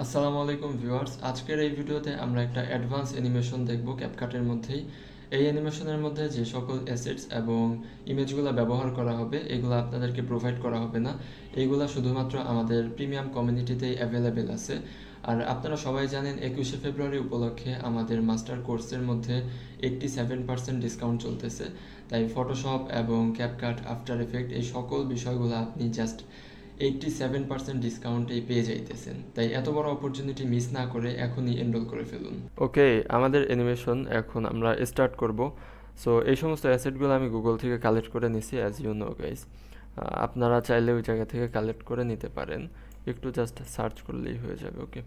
আসসালামু আলাইকুম ভিউয়ার্স, আজকের এই ভিডিওতে আমরা একটা অ্যাডভান্স অ্যানিমেশন দেখব ক্যাপকাটের মধ্যেই। এই অ্যানিমেশনের মধ্যে যে সকল অ্যাসেটস এবং ইমেজগুলো ব্যবহার করা হবে এগুলো আপনাদেরকে প্রোভাইড করা হবে না। এইগুলো শুধুমাত্র আমাদের প্রিমিয়াম কমিউনিটিতেই অ্যাভেলেবেল আছে। আর আপনারা সবাই জানেন 21শে ফেব্রুয়ারি উপলক্ষে আমাদের মাস্টার কোর্সের মধ্যে 87% ডিসকাউন্ট চলতেছে। তাই ফটোশপ এবং ক্যাপকাট, আফটার এফেক্ট এই সকল বিষয়গুলো আপনি জাস্ট 87% ডিসকাউন্টেই পেয়ে যাইতেছেন। তাই এত বড় অপরচুনিটি মিস না করে এখনই এনরোল করে ফেলুন। ওকে, আমাদের অ্যানিমেশন এখন আমরা স্টার্ট করব। সো এই সমস্ত অ্যাসেটগুলো আমি গুগল থেকে কালেক্ট করে নিছি, অ্যাজ ইউ নো গাইস। আপনারা চাইলে ওই জায়গা থেকে কালেক্ট করে নিতে পারেন, একটু জাস্ট সার্চ করলেই হয়ে যাবে। ওকে,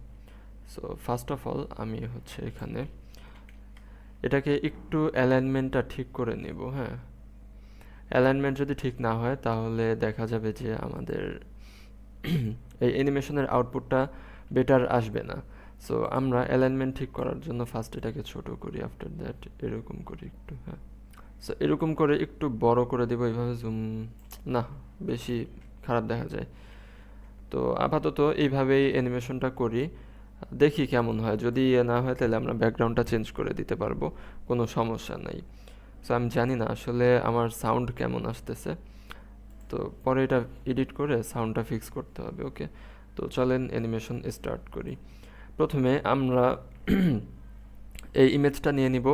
সো ফার্স্ট অফ অল আমি হচ্ছে এখানে এটাকে একটু অ্যালাইনমেন্টটা ঠিক করে নিব। হ্যাঁ, অ্যালাইনমেন্ট যদি ঠিক না হয় তাহলে দেখা যাবে যে আমাদের এই অ্যানিমেশনের আউটপুটটা বেটার আসবে না। সো আমরা অ্যালাইনমেন্ট ঠিক করার জন্য ফার্স্ট এটাকে ছোট করি, আফটার দ্যাট এরকম করি একটু। হ্যাঁ, সো এরকম করে একটু বড় করে দেবো, এইভাবে জুম না, বেশি খারাপ দেখা যায়। তো আপাতত এইভাবেই অ্যানিমেশনটা করি, দেখি কেমন হয়। যদি না হয় তাহলে আমরা ব্যাকগ্রাউন্ডটা চেঞ্জ করে দিতে পারবো, কোনো সমস্যা নাই। সো আমি জানি না আসলে আমার সাউন্ড কেমন আসতেছে, তো পরে এটা এডিট করে সাউন্ডটা ফিক্স করতে হবে। ওকে, তো চলেন অ্যানিমেশন স্টার্ট করি। প্রথমে আমরা এই ইমেজটা নিয়ে নিব।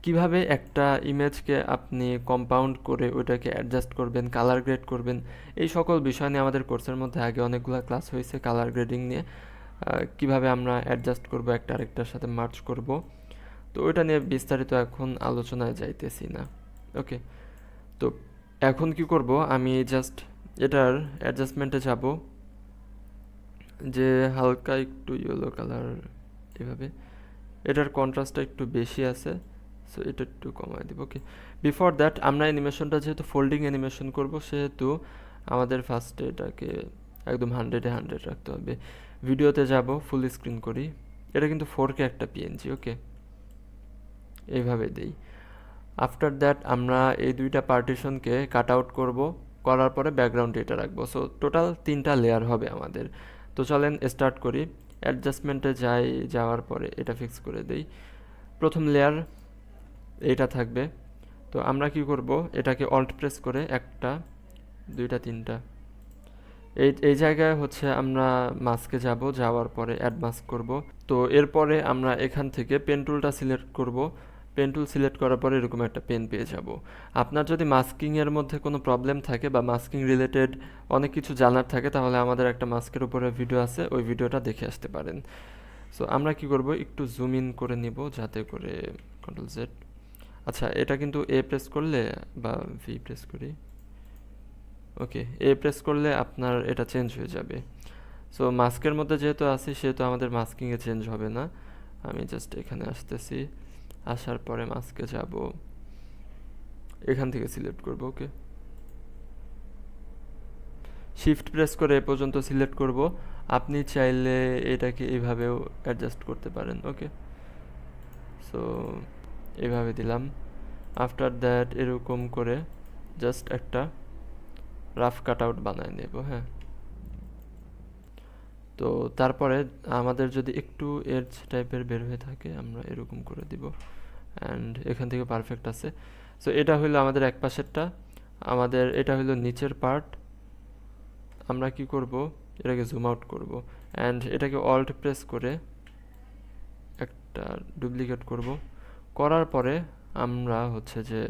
কিভাবে একটা ইমেজকে আপনি কম্পাউন্ড করে ওইটাকে অ্যাডজাস্ট করবেন, কালার গ্রেড করবেন, এই সকল বিষয় নিয়ে আমাদের কোর্সের মধ্যে আগে অনেকগুলো ক্লাস হয়েছে কালার গ্রেডিং নিয়ে। কিভাবে আমরা অ্যাডজাস্ট করব, একটা আরেকটার সাথে মার্চ করব, তো ওইটা নিয়ে বিস্তারিত এখন আলোচনায় যাইতেছি না। ওকে, তো এখন কি করব, আমি জাস্ট এটার অ্যাডজাস্টমেন্টে যাব, যে হালকা একটু ইয়েলো কালার, এভাবে এটার কন্ট্রাস্টটা একটু বেশি আছে, সো এটা একটু কমায় দিব। ওকে, বিফোর দ্যাট আমরা অ্যানিমেশনটা যেহেতু ফোল্ডিং অ্যানিমেশন করব, সেহেতু আমাদের ফার্স্টে এটাকে একদম 100-এ 100 রাখতে হবে। ভিডিওতে যাব, ফুল স্ক্রিন করি। এটা কিন্তু 4K একটা পিএনজি। ওকে, এইভাবে দেই। আফটার দ্যাট আমরা এই দুইটা পার্টিশনকে কাট আউট করব, করার পরে ব্যাকগ্রাউন্ড এটা রাখবো। সো টোটাল 3টা লেয়ার হবে আমাদের। তো চলেন স্টার্ট করি। অ্যাডজাস্টমেন্টে যাওয়ার পরে এটা ফিক্স করে দেই। প্রথম লেয়ার এইটা থাকবে। তো আমরা কি করব, এটাকে অল্ট প্রেস করে একটা, দুইটা, তিনটা, এই জায়গায় হচ্ছে আমরা মাস্কে যাওয়ার পরে অ্যাড মাস্ক করব। তো এরপরে আমরা এখান থেকে পেন টুলটা সিলেক্ট করব। পেন টুল সিলেক্ট করার পরে এরকম একটা পেন পেয়ে যাব। আপনার যদি মাস্কিংয়ের মধ্যে কোনো প্রবলেম থাকে বা মাস্কিং রিলেটেড অনেক কিছু জানার থাকে, তাহলে আমাদের একটা মাস্কের উপরে ভিডিও আছে, ওই ভিডিওটা দেখে আসতে পারেন। সো আমরা কি করব, একটু জুম ইন করে নিব যাতে করে কন্ট্রোল জেড। আচ্ছা, এটা কিন্তু এ প্রেস করলে বা ভি প্রেস করি, ওকে, এ প্রেস করলে আপনার এটা চেঞ্জ হয়ে যাবে। সো মাস্কের মধ্যে যেহেতু আছি সেহেতু আমাদের মাস্কিংয়ে চেঞ্জ হবে না। আমি জাস্ট এখানে আসতেছি, আসার পরে মাস্কে যাব, এখান থেকে সিলেক্ট করব। ওকে, শিফট প্রেস করে এ পর্যন্ত সিলেক্ট করব। আপনি চাইলে এটাকে এইভাবেও অ্যাডজাস্ট করতে পারেন। ওকে, সো এইভাবে দিলাম। আফটার দ্যাট এরকম করে জাস্ট একটা রাফ কাট আউট বানায় নেব। হ্যাঁ, তো তারপরে আমাদের যদি একটু এজ টাইপের বের হয়ে থাকে আমরা এরকম করে দিব, অ্যান্ড এখান থেকে পারফেক্ট আছে। সো এটা হইলো আমাদের এক পাশেরটা, আমাদের এটা হইলো নিচের পার্ট। আমরা কি করব, এটাকে জুম আউট করব, অ্যান্ড এটাকে অল্ট প্রেস করে একটা ডুপ্লিকেট করব। করার পরে আমরা হচ্ছে যে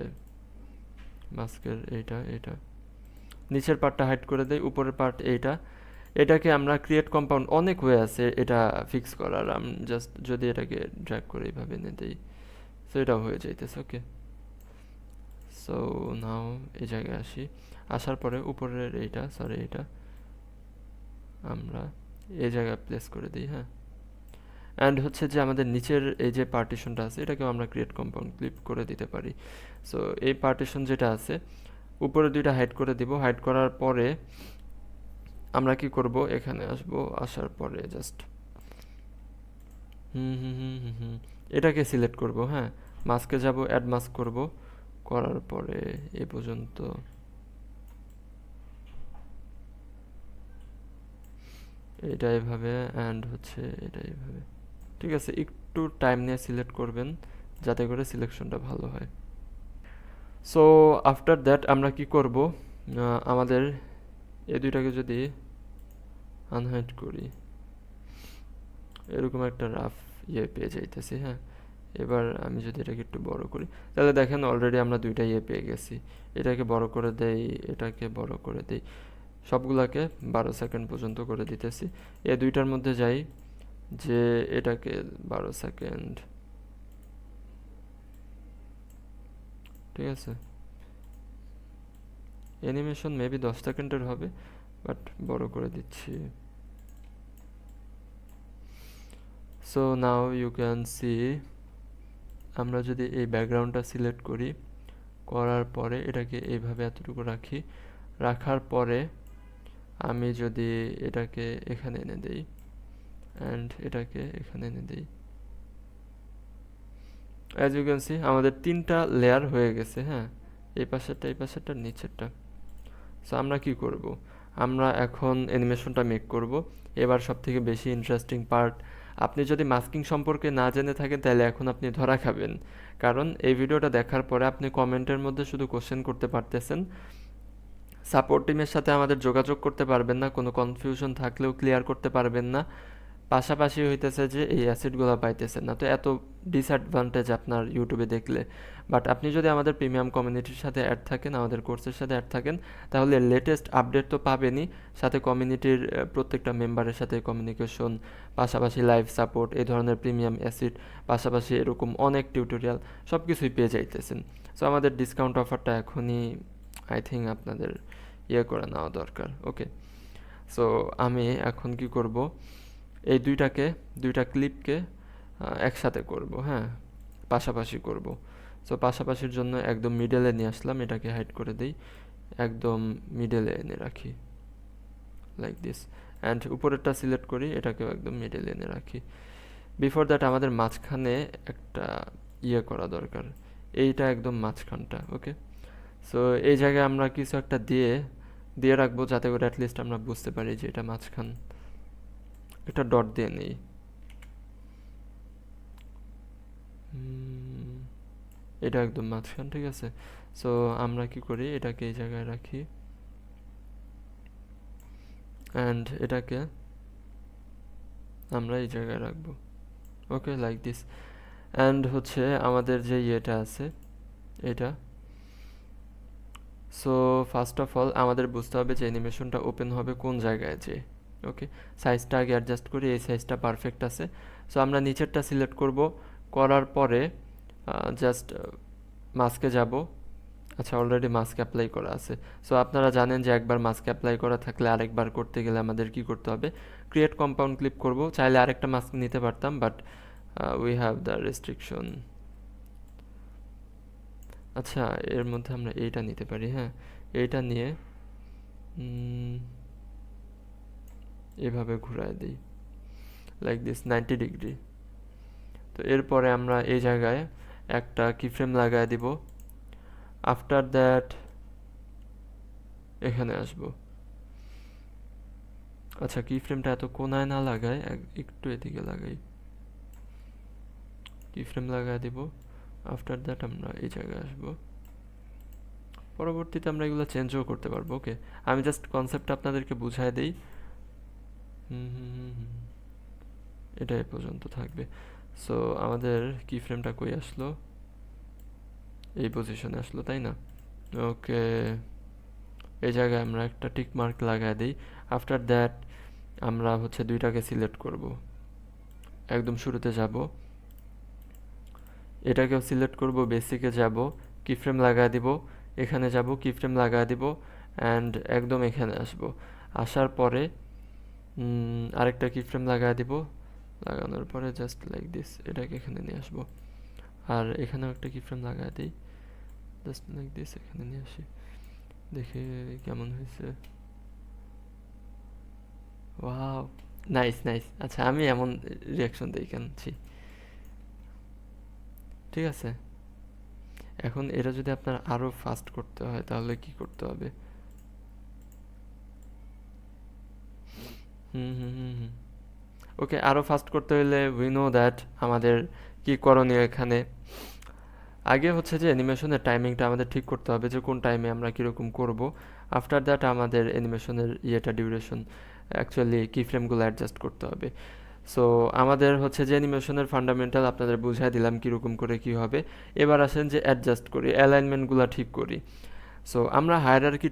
মাস্কের এইটা নিচের পার্টটা হাইড করে দেই, উপরের পার্ট এটাকে আমরা ক্রিয়েট কম্পাউন্ড, অনেক ওয়ে আছে এটা ফিক্স করার। আমি জাস্ট যদি এটাকে ড্র্যাগ করে এইভাবে এনে দিই, সো এটাও হয়ে যাইতেছে। ওকে, সো নাও এই জায়গায় আসার পরে উপরের এটা আমরা এই জায়গায় প্লেস করে দিই। হ্যাঁ, অ্যান্ড হচ্ছে যে আমাদের নিচের এই যে পার্টিশনটা আছে এটাকেও আমরা ক্রিয়েট কম্পাউন্ড ক্লিপ করে দিতে পারি। সো এই পার্টিশন যেটা আছে উপরে দুইটা হাইড করে দিব। হাইড করার পরে আমরা কি করব, এখানে আসার পরে জাস্ট এটাকে সিলেক্ট করব। হ্যাঁ, মাস্কে যাব, অ্যাড মাস্ক করব, করার পরে এ পর্যন্ত এটা এভাবে অ্যান্ড হচ্ছে এটা এভাবে। ঠিক আছে, একটু টাইম নিয়ে সিলেক্ট করবেন যাতে করে সিলেকশনটা ভালো হয়। সো আফটার দ্যাট আমরা কি করব, আমাদের এই দুইটাকে যদি আনহাইড করি, এরকম একটা রাফ পেয়ে যাইতেছি। হ্যাঁ, এবার আমি যদি এটাকে একটু বড় করি, তাহলে দেখেন অলরেডি আমরা দুইটা পেয়ে গেছি। এটাকে বড় করে দেই, এটাকে বড় করে দেই, সবগুলাকে 12 সেকেন্ড পর্যন্ত করে দিতেছি। এই দুইটার মধ্যে যাই, যে এটাকে 12 সেকেন্ড, ঠিক আছে। অ্যানিমেশন মেবি 10 সেকেন্ডের হবে, বাট বড় করে দিচ্ছি। So now you can see, আমরা যদি এই ব্যাকগ্রাউন্ডটা সিলেক্ট করি, করার পরে এটাকে এইভাবে এতটুকু রাখি, রাখার পরে আমি যদি এটাকে এখানে এনে দেই অ্যান্ড এটাকে এখানে এনে দেই, অ্যাজ ইউ ক্যান সি আমাদের 3টা লেয়ার হয়ে গেছে। হ্যাঁ, এই পাশেরটা, এই পাশেরটা, নিচেরটা। সো আমরা কি করব, আমরা এখন অ্যানিমেশনটা মেক করব। এবার সবথেকে বেশি ইন্টারেস্টিং পার্ট, আপনি যদি মাস্কিং সম্পর্কে না জেনে থাকেন তাহলে এখন আপনি ধরা খাবেন, কারণ এই ভিডিওটা দেখার পরে আপনি কমেন্টের মধ্যে শুধু কোশ্চেন করতে পারতেছেন, সাপোর্ট টিমের সাথে আমাদের যোগাযোগ করতে পারবেন না, কোনো কনফিউশন থাকলেও ক্লিয়ার করতে পারবেন না, পাশাপাশি হইতেছে যে এই অ্যাসিডগুলো পাইতেছেন না। তো এত ডিসঅ্যাডভান্টেজ আপনার ইউটিউবে দেখলে। বাট আপনি যদি আমাদের প্রিমিয়াম কমিউনিটির সাথে অ্যাড থাকেন, আমাদের কোর্সের সাথে অ্যাড থাকেন, তাহলে লেটেস্ট আপডেট তো পাবেনই, সাথে কমিউনিটির প্রত্যেকটা মেম্বারের সাথে কমিউনিকেশন, পাশাপাশি লাইভ সাপোর্ট, এই ধরনের প্রিমিয়াম অ্যাসিড, পাশাপাশি এরকম অনেক টিউটোরিয়াল, সব কিছুই পেয়ে যাইতেছেন। সো আমাদের ডিসকাউন্ট অফারটা এখনই আই থিঙ্ক আপনাদের করে নেওয়া দরকার। ওকে, সো আমি এখন কি করব, এই দুইটা ক্লিপকে একসাথে করব। হ্যাঁ, পাশাপাশি করব। সো পাশাপাশির জন্য একদম মিডলে নিয়ে আসলাম, এটাকে হাইড করে দিই, একদম মিডলে এনে রাখি লাইক দিস, অ্যান্ড উপরেরটা সিলেক্ট করি, এটাকেও একদম মিডলে এনে রাখি। বিফোর দ্যাট আমাদের মাঝখানে একটা করা দরকার, এইটা একদম মাঝখানটা। ওকে, সো এই জায়গায় আমরা কিছু একটা দিয়ে রাখবো, যাতে করে অ্যাটলিস্ট আমরা বুঝতে পারি যে এটা মাঝখান। একটা ডট দিয়ে নেই, এটা একদম মাঝখান। ঠিক আছে, সো আমরা কি করি, এটাকে এই জায়গায় রাখি অ্যান্ড এটাকে আমরা এই জায়গায় রাখবো। ওকে, লাইক দিস। অ্যান্ড হচ্ছে আমাদের যে আছে এটা, সো ফার্স্ট অফ অল আমাদের বুঝতে হবে যে অ্যানিমেশনটা ওপেন হবে কোন জায়গায় যে। ওকে, সাইজটা আগে অ্যাডজাস্ট করি, এই সাইজটা পারফেক্ট আছে। সো আমরা নিচেরটা সিলেক্ট করব, করার পরে জাস্ট মাস্কে যাব। আচ্ছা, অলরেডি মাস্ক অ্যাপ্লাই করা আছে। সো আপনারা জানেন যে একবার মাস্ক অ্যাপ্লাই করা থাকলে আরেকবার করতে গেলে আমাদের কি করতে হবে, ক্রিয়েট কম্পাউন্ড ক্লিপ করব। চাইলে আরেকটা মাস্ক নিতে পারতাম, but we have the restriction. আচ্ছা, এর মধ্যে আমরা এইটা নিতে পারি। হ্যাঁ, এইটা নিয়ে এভাবে ঘুরায় দিই লাইক দিস 90 ডিগ্রি। তো এরপরে আমরা এই জায়গায় একটা কিফ্রেম লাগায় দিব। আফটার দ্যাট এখানে আসবো। আচ্ছা, কিফ্রেমটা এত কোনায় না লাগাই, একটু এদিকে লাগাই, কিফ্রেম লাগায় দিব। আফটার দ্যাট আমরা এই জায়গায় আসবো। পরবর্তীতে আমরা এগুলো চেঞ্জও করতে পারবো। ওকে, আমি জাস্ট কনসেপ্টটা আপনাদেরকে বুঝাই দিই। এটা এ পর্যন্ত থাকবে। সো আমাদের কি ফ্রেমটা কই আসলো, এই পজিশনে আসলো, তাই না? ওকে, এই জায়গায় আমরা একটা টিক মার্ক লাগাই দিই। আফটার দ্যাট আমরা হচ্ছে দুইটাকে সিলেক্ট করব, একদম শুরুতে যাব, এটাকেও সিলেক্ট করব, বেসিকে যাব, কিফ্রেম লাগাই দিব, এখানে যাব, কিফ্রেম লাগাই দিব, অ্যান্ড একদম এখানে আসব। আসার পরে আরেকটা কিফ্রেম লাগাই দিব, লাগানোর পরে জাস্ট লাইক দিস এটাকে এখানে নিয়ে আসবো। আর এখানেও একটা কিফ্রেম লাগাই দিই, জাস্ট লাইক দিস এখানে নিয়ে আসি, দেখে কেমন হয়েছে। Wow, nice nice. আচ্ছা, আমি এমন রিয়াকশন দিই কেন? ঠিক আছে, এখন এটা যদি আপনার আরও ফাস্ট করতে হয় তাহলে কি করতে হবে? হুম হুম হুম হুম ওকে, আরও ফাস্ট করতে হলে উই নো দ্যাট আমাদের কি করণীয় এখানে। আগে হচ্ছে যে অ্যানিমেশনের টাইমিংটা আমাদের ঠিক করতে হবে যে কোন টাইমে আমরা কীরকম করব। আফটার দ্যাট আমাদের অ্যানিমেশনের ডিউরেশন অ্যাকচুয়ালি কি ফ্রেমগুলো অ্যাডজাস্ট করতে হবে। সো আমাদের হচ্ছে যে অ্যানিমেশনের ফান্ডামেন্টাল আপনাদের বুঝাই দিলাম কীরকম করে কি হবে। এবার আসেন যে অ্যাডজাস্ট করি, অ্যালাইনমেন্টগুলো ঠিক করি। সো আমরা হায়ারার্কি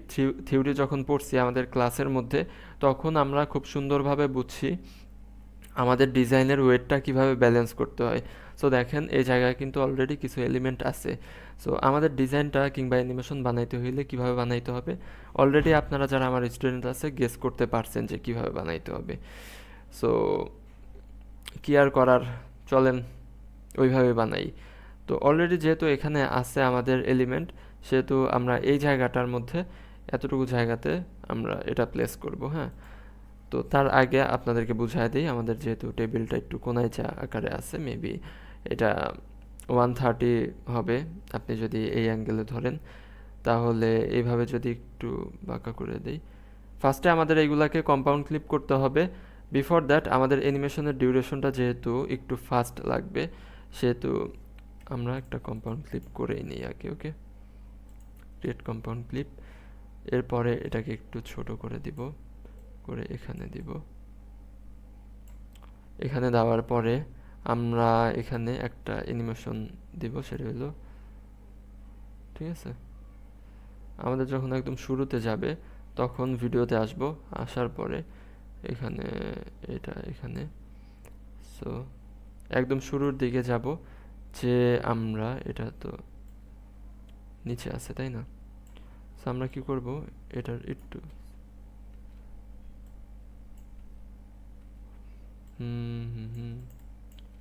থিওরি যখন পড়ছি আমাদের ক্লাসের মধ্যে, তখন আমরা খুব সুন্দরভাবে বুঝছি আমাদের ডিজাইনের ওয়েটটা কিভাবে ব্যালেন্স করতে হয়। সো দেখেন এই জায়গায় কিন্তু অলরেডি কিছু এলিমেন্ট আছে। সো আমাদের ডিজাইনটা কিংবা অ্যানিমেশন বানাইতে হইলে কিভাবে বানাইতে হবে, অলরেডি আপনারা যারা আমার স্টুডেন্ট আছে গেস করতে পারছেন যে কিভাবে বানাইতে হবে। সো কি আর করার, চলেন ওইভাবে বানাই। তো অলরেডি যেহেতু এখানে আছে আমাদের এলিমেন্ট, সেহেতু আমরা এই জায়গাটার মধ্যে এতটুকু জায়গাতে আমরা এটা প্লেস করব। হ্যাঁ, তো তার আগে আপনাদেরকে বুঝাই দিই, আমাদের যেহেতু টেবিলটা একটু কোনাইচা আকারে আছে, মেবি এটা 130 হবে আপনি যদি এই অ্যাঙ্গেলে ধরেন। তাহলে এইভাবে যদি একটু বাঁকা করে দিই, ফার্স্টে আমাদের এইগুলাকে কম্পাউন্ড ক্লিপ করতে হবে। বিফোর দ্যাট আমাদের অ্যানিমেশনের ডিউরেশনটা যেহেতু একটু ফাস্ট লাগবে, সেহেতু আমরা একটা কম্পাউন্ড ক্লিপ করেই নিই আগে। ওকে, ক্রিয়েট কম্পাউন্ড ক্লিপ। এরপরে এটাকে একটু ছোট করে দিব, করে এখানে দিব। এখানে দেওয়ার পরে আমরা এখানে একটা অ্যানিমেশন দিব, সেটা হলো, ঠিক আছে, আমাদের যখন একদম শুরুতে যাবে তখন ভিডিওতে আসব, আসার পরে এখানে এটা এখানে, সো একদম শুরুর দিকে যাব, যে আমরা এটা তো নিচে আছে তাই না। সো আমরা কি করব, এটার একটু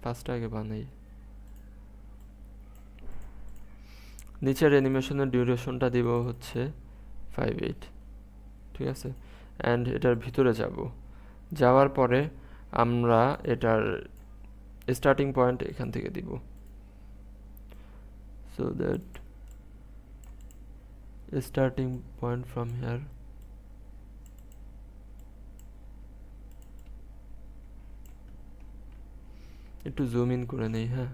ফার্স্টটা আগে বানাই। নিচের অ্যানিমেশনের ডিউরেশনটা দিব হচ্ছে 58, ঠিক আছে। অ্যান্ড এটার ভিতরে যাব, যাওয়ার পরে আমরা এটার স্টার্টিং পয়েন্ট এখান থেকে দিব, so that starting point from here. একটু জুম ইন করে নেই। হ্যাঁ,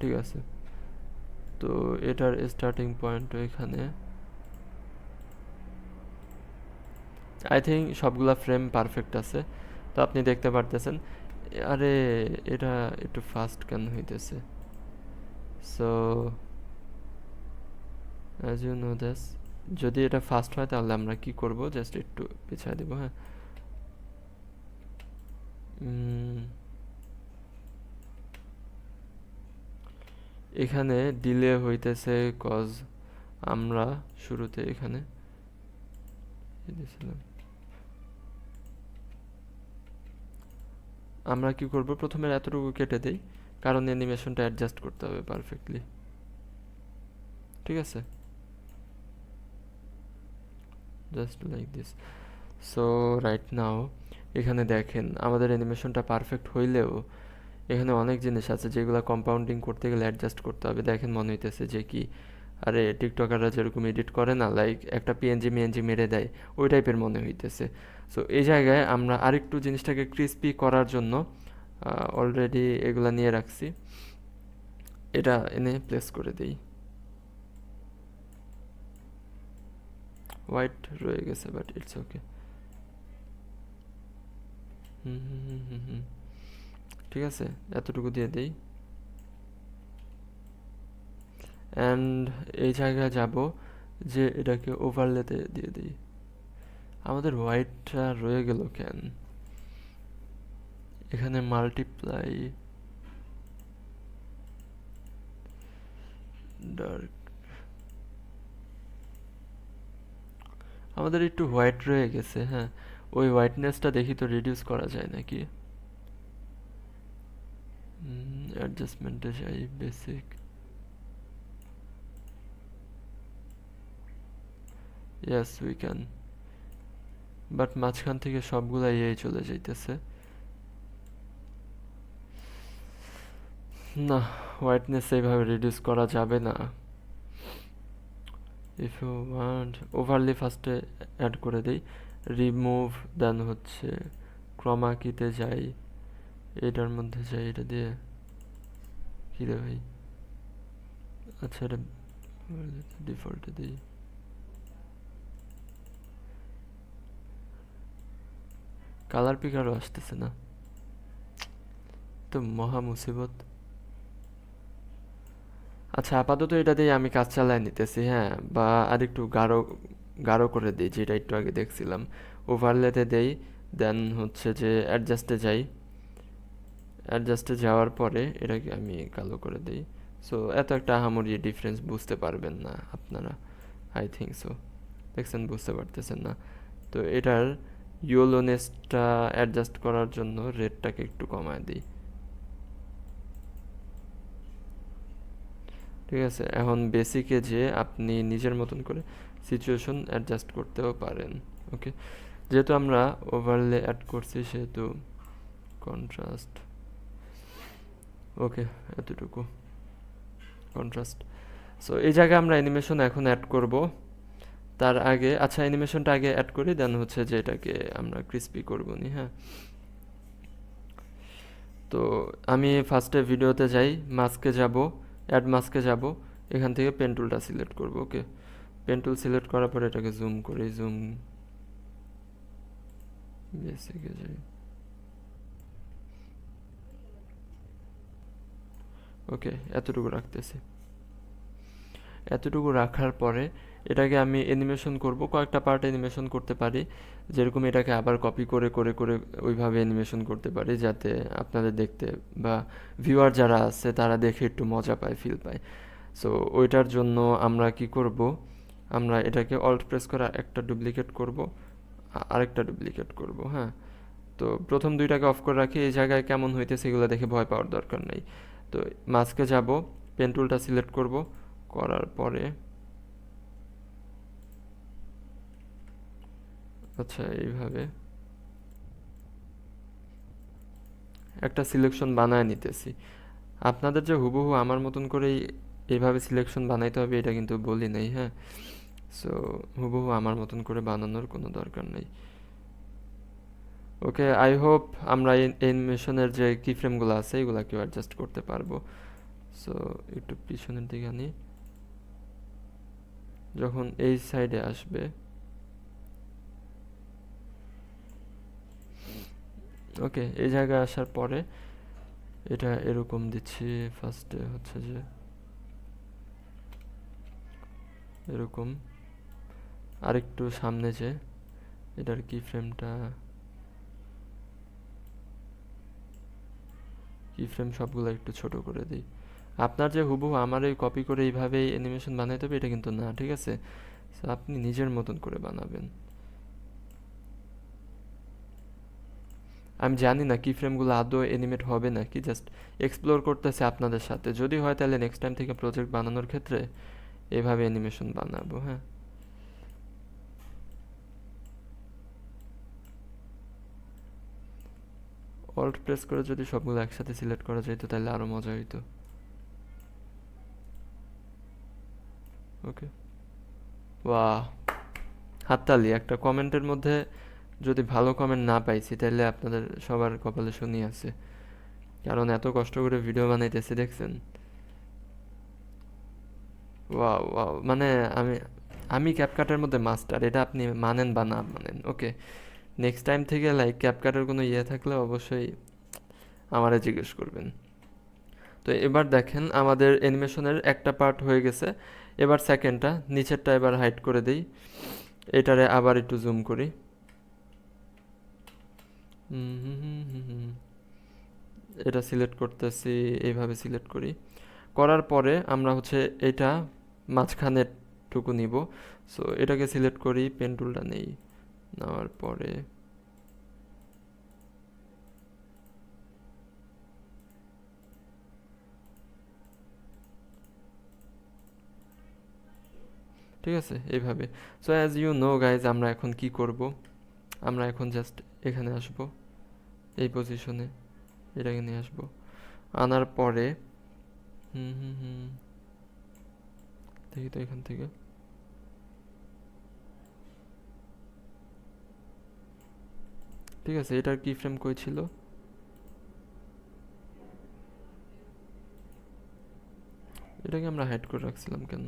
ঠিক আছে। তো এটার স্টার্টিং পয়েন্ট এখানে, আই থিঙ্ক সবগুলা ফ্রেম পারফেক্ট আছে। তো আপনি দেখতে পারতেছেন, আরে এটা একটু ফাস্ট কেন হইতেছে। So as you know this, যদি এটা ফাস্ট হয় তাহলে আমরা কি করব, জাস্ট একটু পিছিয়ে দিব। হ্যাঁ, এখানে ডিলে হইতেছে কজ আমরা শুরুতে এখানে দিয়েছিলাম। আমরা কি করব, প্রথমে এতটুকু কেটে দেই, কারণ অ্যানিমেশনটা অ্যাডজাস্ট করতে হবে পারফেক্টলি, ঠিক আছে, just like this. So right now এখানে দেখেন আমাদের অ্যানিমেশনটা পারফেক্ট হইলেও এখানে অনেক জিনিস আছে যেগুলো কম্পাউন্ডিং করতে গেলে অ্যাডজাস্ট করতে হবে। দেখেন মনে হইতেছে যে কি, আরে টিকটকাররা যেরকম এডিট করে না, লাইক একটা পিএনজি মিএনজি মেরে দেয়, ওই টাইপের মনে হইতেছে। সো এই জায়গায় আমরা আরেকটু জিনিসটাকে ক্রিস্পি করার জন্য অলরেডি এগুলা নিয়ে রাখছি, এটা এনে প্লেস করে দিই। হোয়াইট রয়ে গেছে, বাট ইটস ওকে। ঠিক আছে, এতটুকু দিয়ে দিই। অ্যান্ড এই জায়গায় যাব, যে এটাকে ওভারলেতে দিয়ে দিই। আমাদের হোয়াইটটা রয়ে গেল কেন, এখানে মাল্টিপ্লাই ডার্ক, আমাদের একটু হোয়াইট রয়ে গেছে। হ্যাঁ, ওই হোয়াইটনেসটা দেখি তো রিডিউস করা যায় নাকি। অ্যাডজাস্টমেন্টে যাই, basic, yes we can, but মাঝখান থেকে সবগুলাই এই চলে যাইতেছে না। হোয়াইটনেস এইভাবে রিডিউস করা যাবে না। ইফ ইউ ওয়ান্ট ওভারলি ফার্স্টে অ্যাড করে দিই, রিমুভ, দেন হচ্ছে ক্রমা কিতে যাই, এটার মধ্যে যাই, এটা দিয়ে কী রে ভাই, আচ্ছা এটা ডিফল্টে দিই। কালার পিকারও আসতেছে না, তো মহা মুসিবত। আচ্ছা আপাতত এটা দিয়ে আমি কাজ চালায় নিতেছি, হ্যাঁ, বা আর একটু গাঢ় গাঢ় করে দিই, যেটা একটু আগে দেখছিলাম। ওভারলেতে দেই, দেন হচ্ছে যে অ্যাডজাস্টে যাই, অ্যাডজাস্টে যাওয়ার পরে এটাকে আমি কালো করে দিই। সো এত একটা আহামরি ডিফারেন্স বুঝতে পারবেন না আপনারা, আই থিঙ্ক সো। দেখছেন, বুঝতে পারতেছেন না। তো এটার ইয়েলোনেসটা অ্যাডজাস্ট করার জন্য রেডটাকে একটু কমায় দিই। ঠিক আছে, এখন বেসিকে যে আপনি নিজের মতন করে সিচুয়েশন অ্যাডজাস্ট করতেও পারেন। ওকে, যেহেতু আমরা ওভারলে অ্যাড করছি সেহেতু কন্ট্রাস্ট, ওকে এতটুকু কন্ট্রাস্ট। সো এই জায়গায় আমরা অ্যানিমেশন এখন অ্যাড করব। তার আগে আচ্ছা অ্যানিমেশনটা আগে অ্যাড করি, দেন হচ্ছে যে এটাকে আমরা ক্রিস্পি করব নি। হ্যাঁ, তো আমি ফার্স্টে ভিডিওতে যাই, মাস্কে যাব, অ্যাড মাস্কে যাব, এখান থেকে পেন টুলটা সিলেক্ট করব। ওকে, পেন টুল সিলেক্ট করার পরে এটাকে জুম করি, জুম, বেসিকে যাই। ওকে, এতটুকু রাখতেছি। এতটুকু রাখার পরে এটাকে আমি অ্যানিমেশন করব, কয়েকটা পার্ট অ্যানিমেশন করতে পারি, যেরকম এটাকে আবার কপি করে করে করে ওইভাবে অ্যানিমেশন করতে পারি, যাতে আপনাদের দেখতে বা ভিউয়ার যারা আছে তারা দেখে একটু মজা পায়, ফিল পায়। সো ওইটার জন্য আমরা কি করব, আমরা এটাকে অল্ট প্রেস করে একটা ডুপ্লিকেট করব, আরেকটা ডুপ্লিকেট করব। হ্যাঁ, তো প্রথম দুইটাকে অফ করে রাখি, এই জায়গায় কেমন হইতেছে এগুলো দেখে ভয় পাওয়ার দরকার নেই। তো মাস্কে যাব, পেন টুলটা সিলেক্ট করব, করার পরে আচ্ছা এইভাবে একটা সিলেকশন বানায় নিতেছি। আপনাদের যে হুবহু আমার মতন করেই এইভাবে সিলেকশন বানাইতে হবে এটা কিন্তু বলি নাই, হ্যাঁ। সো হুবহু আমার মতন করে বানানোর কোনো দরকার নেই। ওকে, আই হোপ আমরা অ্যানিমেশনের যে কি ফ্রেমগুলো আছে এগুলাকেও অ্যাডজাস্ট করতে পারবো। সো একটু পিছনের দিকে আনি, যখন এই সাইডে আসবে, ওকে এই জায়গায় আসার পরে এটা এরকম দিচ্ছি। ফার্স্টে হচ্ছে যে এরকম, আরেকটু সামনে যে এটার কি ফ্রেমটা, কি ফ্রেম সবগুলো একটু ছোট করে দিই। আপনার যে হুবহু আমার এই কপি করে এইভাবেই অ্যানিমেশন বানাইতে হবে এটা কিন্তু না, ঠিক আছে। সো আপনি নিজের মতন করে বানাবেন। আমি জানি না কি ফ্রেমগুলো আদৌ অ্যানিমেট হবে নাকি, জাস্ট এক্সপ্লোর করতেছে আপনাদের সাথে। যদি হয় তাহলে নেক্সট টাইম থেকে প্রজেক্ট বানানোর ক্ষেত্রে এভাবে অ্যানিমেশন বানাবো। হ্যাঁ, অল্ট প্রেস করে যদি সবগুলো একসাথে সিলেক্ট করা যেত তাহলে আরও মজা হইতো। ওকে, বাহ, হাততালি। একটা কমেন্টের মধ্যে যদি ভালো কমেন্ট না পাইছি তাহলে আপনাদের সবার কপালে শনি আছে, কারণ এত কষ্ট করে ভিডিও বানাইতেছি দেখছেন। ওয়াও ওয়াও, মানে আমি আমি ক্যাপকাটের মধ্যে মাস্টার, এটা আপনি মানেন বা না মানেন। ওকে, নেক্সট টাইম থেকে লাইক ক্যাপকাটের কোনো ইয়ে থাকলে অবশ্যই আমারে জিজ্ঞেস করবেন। তো এবার দেখেন আমাদের অ্যানিমেশনের একটা পার্ট হয়ে গেছে, এবার সেকেন্ডটা, নিচেরটা এবার হাইড করে দিই, এটারে আবার একটু জুম করি। এটা সিলেক্ট করতেছি, এইভাবে সিলেক্ট করি, করার পরে আমরা হচ্ছে এটা মাঝখানের টুকু নিব। সো এটাকে সিলেক্ট করি, পেন টুলটা নেই, নেওয়ার পরে ঠিক আছে এইভাবে। So as you know guys, আমরা এখন কি করব, আমরা এখন জাস্ট এখানে আসব, এই পজিশনে এটাকে নিয়ে আসব, আনার পরে হুম হুম হুম দেখি তো এখান থেকে। ঠিক আছে, এটার কি ফ্রেম কই ছিল? এটাকে আমরা হাইড করে রাখছিলাম কেন?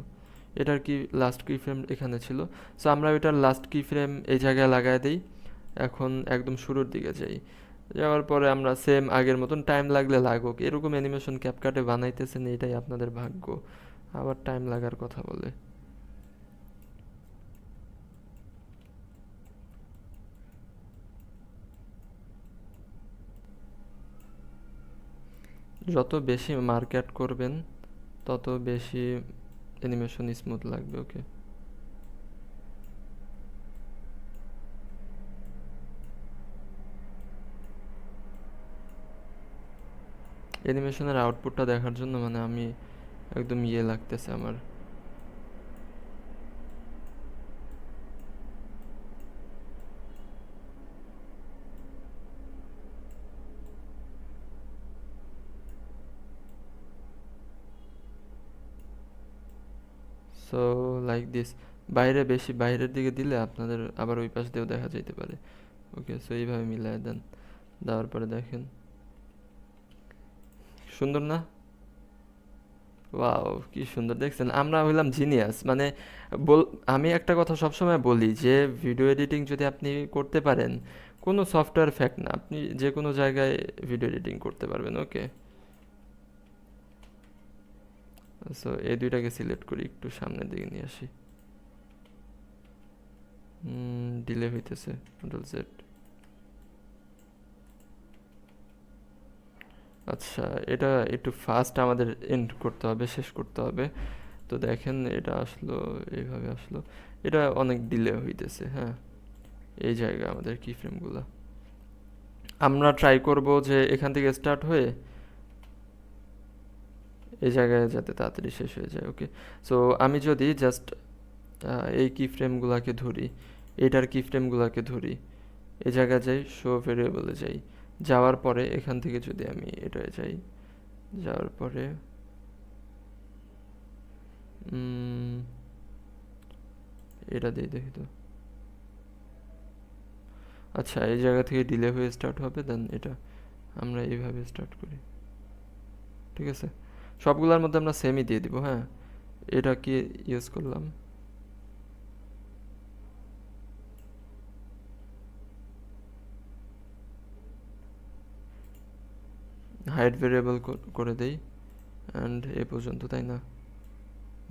এটার কি লাস্ট কি ফ্রেম এখানে ছিল। সো আমরা ওইটার লাস্ট কি ফ্রেম এই জায়গায় লাগাই দিই। এখন একদম শুরুর দিকে যাই। যাওয়ার পরে আমরা সেম আগের মতন, টাইম লাগলে লাগুক, এরকম অ্যানিমেশন ক্যাপকাটে বানাইতেছেন, এটাই আপনাদের ভাগ্য। আবার টাইম লাগার কথা বলে। যত বেশি মার্কেট করবেন তত বেশি অ্যানিমেশন স্মুথ লাগবে। ওকে, অ্যানিমেশনের আউটপুটটা দেখার জন্য মানে আমি একদম ইয়ে লাগতেছে আমার। সো লাইক দিস, বাইরে বেশি বাইরের দিকে দিলে আপনাদের আবার ওই পাশ দিয়েও দেখা যাইতে পারে। ওকে, সো এইভাবে মিলাই দেন। দেওয়ার পরে দেখেন, সুন্দর না? ওয়াও, কি সুন্দর দেখছেন। আমরা হইলাম জিনিয়াস মানে। বল, আমি একটা কথা সবসময় বলি যে ভিডিও এডিটিং যদি আপনি করতে পারেন, কোনো সফটওয়্যার ফ্যাক্ট না, আপনি যে কোনো জায়গায় ভিডিও এডিটিং করতে পারবেন। ওকে, সো এই দুইটাকে সিলেক্ট করি, একটু সামনের দিকে নিয়ে আসি। ডিলে হইতেছে, কন্ট্রোল জেড। আচ্ছা, এটা একটু ফাস্ট আমাদের এন্ড করতে হবে, শেষ করতে হবে। তো দেখেন এটা আসলো, এইভাবে আসলো। এটা অনেক ডিলে হইতেছে, হ্যাঁ। এই জায়গা আমাদের কি ফ্রেমগুলো, আমরা ট্রাই করব যে এখান থেকে স্টার্ট হয়ে এই জায়গায় যাতে তাড়াতাড়ি শেষ হয়ে যায়। ওকে, সো আমি যদি জাস্ট এই কি ফ্রেমগুলোকে ধরি, এটার কি ফ্রেমগুলোকে ধরি, এই জায়গায় যাই, শো ভেরিয়েবলে যাই, যাওয়ার পরে এখান থেকে যদি আমি এটায় যাই, যাওয়ার পরে এটা দিয়ে দেখি তো। আচ্ছা, এই জায়গা থেকে ডিলে হয়ে স্টার্ট হবে, দেন এটা আমরা এইভাবে স্টার্ট করি। ঠিক আছে, সবগুলোর মধ্যে আমরা সেমই দিয়ে দিব। হ্যাঁ, এটা কি ইউজ করলাম, হাইট ভেরিয়েবল করে দেই। অ্যান্ড এ পর্যন্ত, তাই না?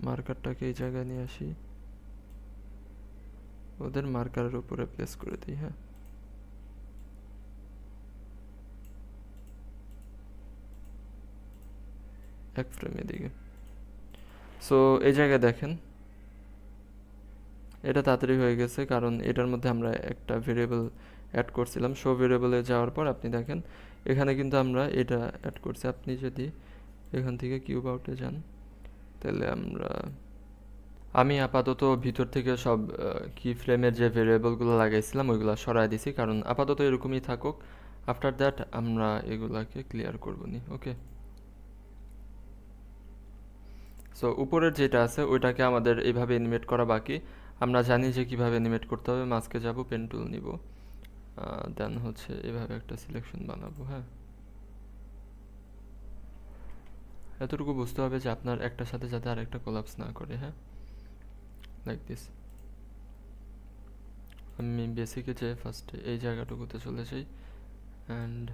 মার্কারটাকে এই জায়গায় নিয়ে আসি, ওদের মার্কারের উপরে প্লেস করে দিই। হ্যাঁ, এক ফ্রেম এদিকে। সো এই জায়গায় দেখেন, এটা তাড়াতাড়ি হয়ে গেছে কারণ এটার মধ্যে আমরা একটা ভেরিয়েবল অ্যাড করছিলাম। শো ভেরিয়েবলে যাওয়ার পর আপনি দেখেন এখানে কিন্তু আমরা এটা অ্যাড করছি। আপনি যদি এখান থেকে কিউব আউটে যান, তাহলে আমি আপাতত ভিতর থেকে সব কি ফ্রেমের যে ভেরিয়েবলগুলো লাগাইছিলাম ওইগুলো সরাই দিছি, কারণ আপাতত এরকমই থাকুক। আফটার দ্যাট আমরা এগুলাকে ক্লিয়ার করবো নি। ওকে, সো উপরের যেটা আছে ওইটাকে আমাদের এইভাবে অ্যানিমেট করা বাকি। আমরা জানি যে কিভাবে অ্যানিমেট করতে হবে। মাস্কে যাব, পেন টুল নিব, দেন হচ্ছে এভাবে একটা সিলেকশন বানাবো। হ্যাঁ, এতটুকু বুঝতে হবে যে আপনার একটার সাথে যাতে আর একটা কোলাপস না করে। হ্যাঁ, লাইক দিস। আমি বেসিকে যে ফার্স্টে এই জায়গাটুকুতে চলে যাই, অ্যান্ড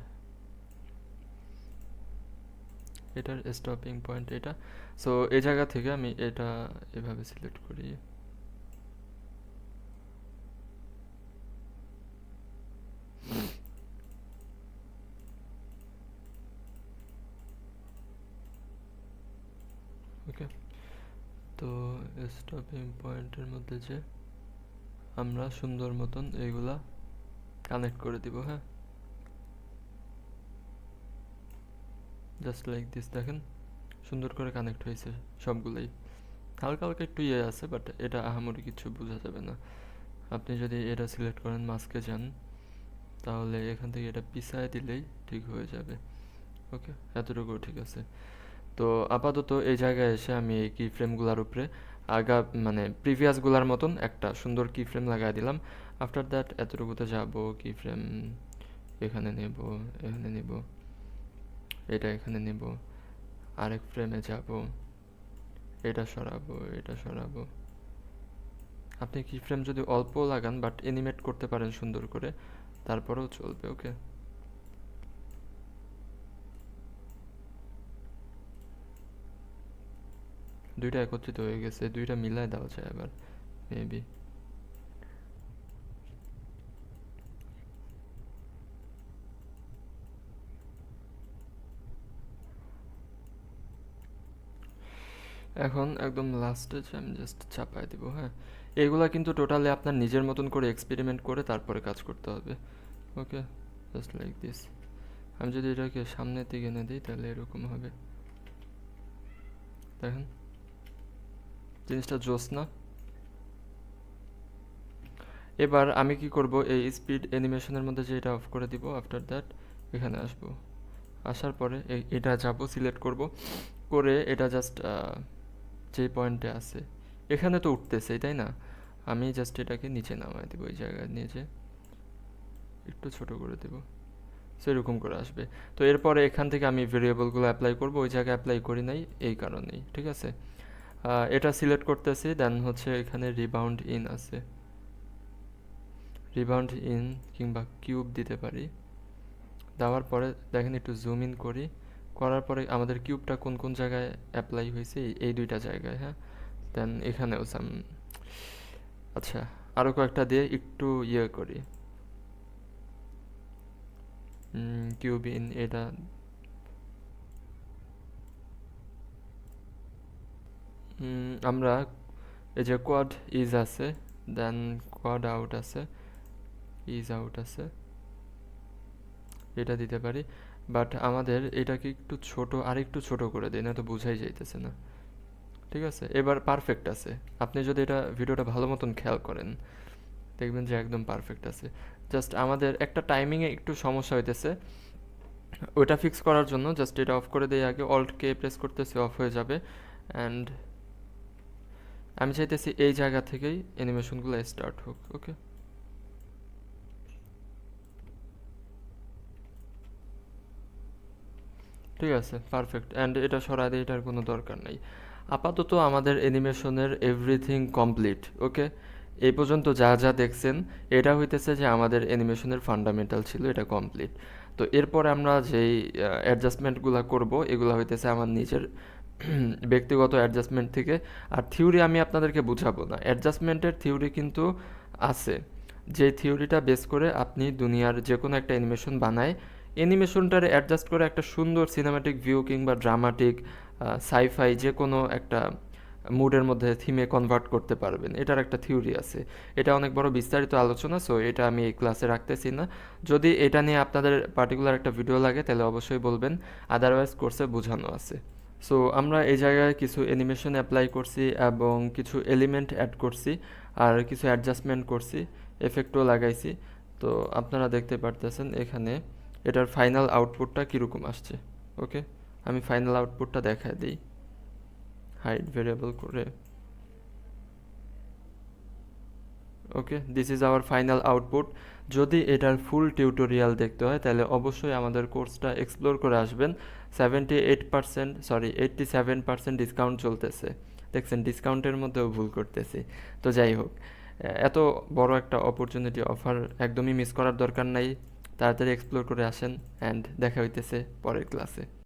এটার স্টপিং পয়েন্ট এটা। সো এই জায়গা থেকে আমি এটা এভাবে সিলেক্ট করি। ওকে, তো স্টপিং পয়েন্টের মধ্যে যে আমরা সুন্দর মতন এইগুলা কানেক্ট করে দিব। হ্যাঁ, জাস্ট লাইক দিস। দেখেন সুন্দর করে কানেক্ট হয়েছে সবগুলোই। হালকা হালকা একটু ইয়ে আছে, বাট এটা আহামরি কিছু বোঝা যাবে না। আপনি যদি এটা সিলেক্ট করেন, মাস্কে যান, তাহলে এখান থেকে এটা পিছায় দিলেই ঠিক হয়ে যাবে। ওকে, এতটুকু ঠিক আছে। তো আপাতত এই জায়গায় এসে আমি এই কি ফ্রেমগুলোর উপরে আগা মানে প্রিভিয়াসগুলোর মতন একটা সুন্দর কি ফ্রেম লাগাই দিলাম। আফটার দ্যাট এতটুকুতে যাব, কি ফ্রেম এখানে নেব, এখানে নেব, এটা এখানে নেব, আরেক ফ্রেমে যাব, এটা সরাবো, এটা সরাবো। আপনি কি ফ্রেম যদি অল্প লাগান বাট এনিমেট করতে পারেন সুন্দর করে, তারপরেও চলবে। ওকে, দুইটা একত্রিত হয়ে গেছে, দুইটা মিলাই দেওয়া যায় আবার মেবি। এখন একদম লাস্টে যে আমি জাস্ট চাপাই দিব। হ্যাঁ, এগুলা কিন্তু টোটালি আপনার নিজের মতন করে এক্সপেরিমেন্ট করে তারপরে কাজ করতে হবে। ওকে, জাস্ট লাইক দিস। আমি যদি এটাকে সামনের দিকে এনে দিই তাহলে এরকম হবে, দেখেন জিনিসটা জোস না? এবার আমি কি করব, এই স্পিড অ্যানিমেশনের মধ্যে যে এটা অফ করে দিব, আফটার দ্যাট এখানে আসব, আসার পরে এটা যাব সিলেক্ট করব, করে এটা জাস্ট যে পয়েন্টে আছে এখানে তো উঠতেছেই তাই না, আমি জাস্ট এটাকে নিচে নামাই দেবো, এই জায়গায় নিয়ে যে একটু ছোট করে দেবো, সেরকম করে আসবে। তো এরপরে এখান থেকে আমি ভেরিয়েবলগুলো অ্যাপ্লাই করব, ওই জায়গায় অ্যাপ্লাই করি নাই এই কারণেই, ঠিক আছে। এটা সিলেক্ট করতেছি, দেন হচ্ছে এখানে রিবাউন্ড ইন আছে, রিবাউন্ড ইন কিংবা কিউব দিতে পারি। দেওয়ার পরে দেখেন একটু জুম ইন করি, করার পরে আমাদের কিউবটা কোন কোন জায়গায় অ্যাপ্লাই হয়েছে, এই দুইটা জায়গায়। হ্যাঁ, দেন এখানেও সাম, আচ্ছা আরও কয়েকটা দিয়ে একটু ইয়ে করি, কিউব ইন এটা, আমরা এই যে কোয়াড ইজ আছে, দেন কোয়াড আউট আছে, ইজ আউট আছে, এটা দিতে পারি। বাট আমাদের এটাকে একটু ছোট, আর একটু ছোট করে দিই, না তো বোঝাই যাইতেছে না। ঠিক আছে, এবার পারফেক্ট আছে। আপনি যদি এটা ভিডিওটা ভালো মতন খেয়াল করেন দেখবেন যে একদম পারফেক্ট আছে। জাস্ট আমাদের একটা টাইমিংয়ে একটু সমস্যা হইতেছে, ওইটা ফিক্স করার জন্য জাস্ট এটা অফ করে দিয়ে আগে অল্ট কে প্রেস করতেছি, অফ হয়ে যাবে। অ্যান্ড আমি চাইতেছি এই জায়গা থেকেই অ্যানিমেশনগুলো স্টার্ট হোক। ওকে, ঠিক আছে, পারফেক্ট। অ্যান্ড এটা সরাই দিয়ে, এটার কোনো দরকার নেই। আপাতত আমাদের অ্যানিমেশনের এভরিথিং কমপ্লিট। ওকে, এই পর্যন্ত যা যা দেখছেন এটা হইতেছে যে আমাদের অ্যানিমেশনের ফান্ডামেন্টাল ছিল, এটা কমপ্লিট। তো এরপরে আমরা যেই অ্যাডজাস্টমেন্টগুলো করব এগুলো হইতেছে আমার নিজের ব্যক্তিগত অ্যাডজাস্টমেন্ট থেকে। আর থিওরি আমি আপনাদেরকে বুঝাবো না, অ্যাডজাস্টমেন্টের থিওরি কিন্তু আছে, যে থিওরিটা বেস করে আপনি দুনিয়ার যে কোনো একটা অ্যানিমেশন বানায়, অ্যানিমেশনটারে অ্যাডজাস্ট করে একটা সুন্দর সিনেমাটিক ভিউ কিংবা ড্রামাটিক সাইফাই যে কোনো একটা মুডের মধ্যে থিমে কনভার্ট করতে পারবেন, এটার একটা থিওরি আছে। এটা অনেক বড় বিস্তারিত আলোচনা, সো এটা আমি এই ক্লাসে রাখতেছি না। যদি এটা নিয়ে আপনাদের পার্টিকুলার একটা ভিডিও লাগে তাহলে অবশ্যই বলবেন, আদারওয়াইজ কোর্সে বোঝানো আছে। সো আমরা এই জায়গায় কিছু অ্যানিমেশন অ্যাপ্লাই করছি এবং কিছু এলিমেন্ট অ্যাড করছি, আর কিছু অ্যাডজাস্টমেন্ট করছি, এফেক্টও লাগাইছি। তো আপনারা দেখতে পারতেছেন এখানে এটার ফাইনাল আউটপুটটা কীরকম আসছে। ওকে, আমি ফাইনাল আউটপুটটা দেখায় দিই হাইড ভেরিয়েবল করে। Okay, this is our final output. যদি এটার ফুল টিউটোরিয়াল দেখতে হয় তাহলে অবশ্যই আমাদের কোর্সটা এক্সপ্লোর করে আসবেন। 78%, সরি 87% ডিসকাউন্ট চলতেছে। দেখছেন, ডিসকাউন্টের মধ্যেও ভুল করতেছি। তো যাই হোক, এত বড় একটা অপরচুনিটি অফার একদমই মিস করার দরকার নাই। তাড়াতাড়ি এক্সপ্লোর করে আসেন, অ্যান্ড দেখা হইতেছে পরের ক্লাসে।